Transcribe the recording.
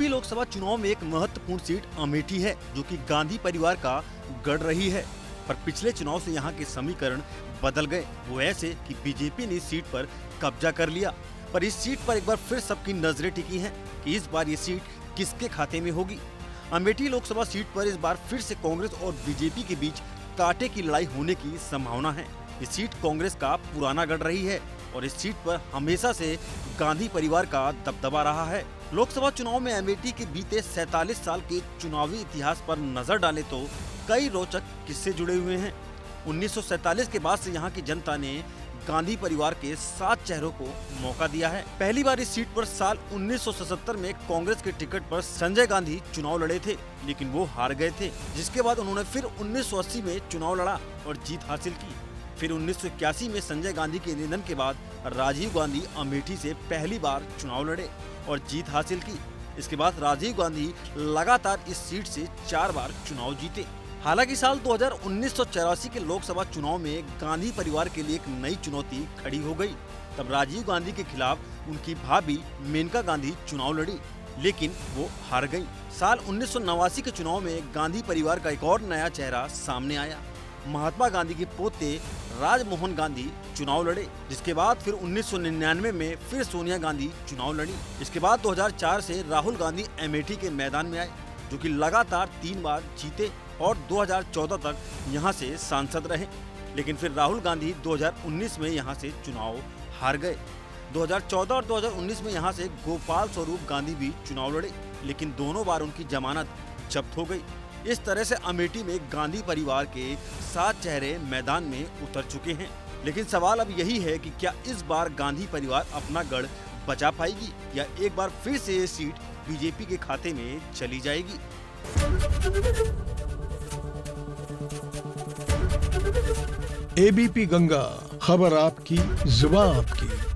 UP Lok Sabha चुनाव में एक महत्वपूर्ण सीट अमेठी है, जो कि गांधी परिवार का गढ़ रही है। पर पिछले चुनाव से यहाँ के समीकरण बदल गए। वो ऐसे कि बीजेपी ने इस सीट पर कब्जा कर लिया। पर इस सीट पर एक बार फिर सबकी नजरें टिकी हैं कि इस बार ये सीट किसके खाते में होगी। अमेठी लोकसभा सीट पर इस बार फिर से कांग्रेस और बीजेपी के बीच कांटे की लड़ाई होने की संभावना है। ये सीट कांग्रेस का पुराना गढ़ रही है और इस सीट पर हमेशा से गांधी परिवार का दबदबा रहा है। लोकसभा चुनाव में अमेठी के बीते 47 साल के चुनावी इतिहास पर नजर डालें तो कई रोचक किस्से जुड़े हुए हैं। 1947 के बाद से यहाँ की जनता ने गांधी परिवार के 7 चेहरों को मौका दिया है। पहली बार इस सीट पर साल 1977 में कांग्रेस के टिकट पर संजय गांधी चुनाव लड़े थे, लेकिन वो हार गए थे। जिसके बाद उन्होंने फिर 1980 में चुनाव लड़ा और जीत हासिल की। फिर 1981 में संजय गांधी के निधन के बाद राजीव गांधी अमेठी से पहली बार चुनाव लड़े और जीत हासिल की। इसके बाद राजीव गांधी लगातार इस सीट से 4 बार चुनाव जीते। हालांकि साल 1984 के लोकसभा चुनाव में गांधी परिवार के लिए एक नई चुनौती खड़ी हो गई। तब राजीव गांधी के खिलाफ उनकी भाभी मेनका गांधी चुनाव लड़ी, लेकिन वो हार गई। साल 1989 के चुनाव में गांधी परिवार का एक और नया चेहरा सामने आया। महात्मा गांधी के पोते राजमोहन गांधी चुनाव लड़े। जिसके बाद फिर 1999 में फिर सोनिया गांधी चुनाव लड़ी। इसके बाद 2004 से राहुल गांधी अमेठी के मैदान में आए, जो कि लगातार 3 बार जीते और 2014 तक यहां से सांसद रहे। लेकिन फिर राहुल गांधी 2019 में यहां से चुनाव हार गए। 2014 और 2019 में यहां से गोपाल स्वरूप गांधी भी चुनाव लड़े, लेकिन दोनों बार उनकी जमानत जब्त हो गई। इस तरह से अमेठी में गांधी परिवार के 7 चेहरे मैदान में उतर चुके हैं। लेकिन सवाल अब यही है कि क्या इस बार गांधी परिवार अपना गढ़ बचा पाएगी या एक बार फिर से ये सीट बीजेपी के खाते में चली जाएगी। एबीपी गंगा, खबर आपकी, जुबान आपकी।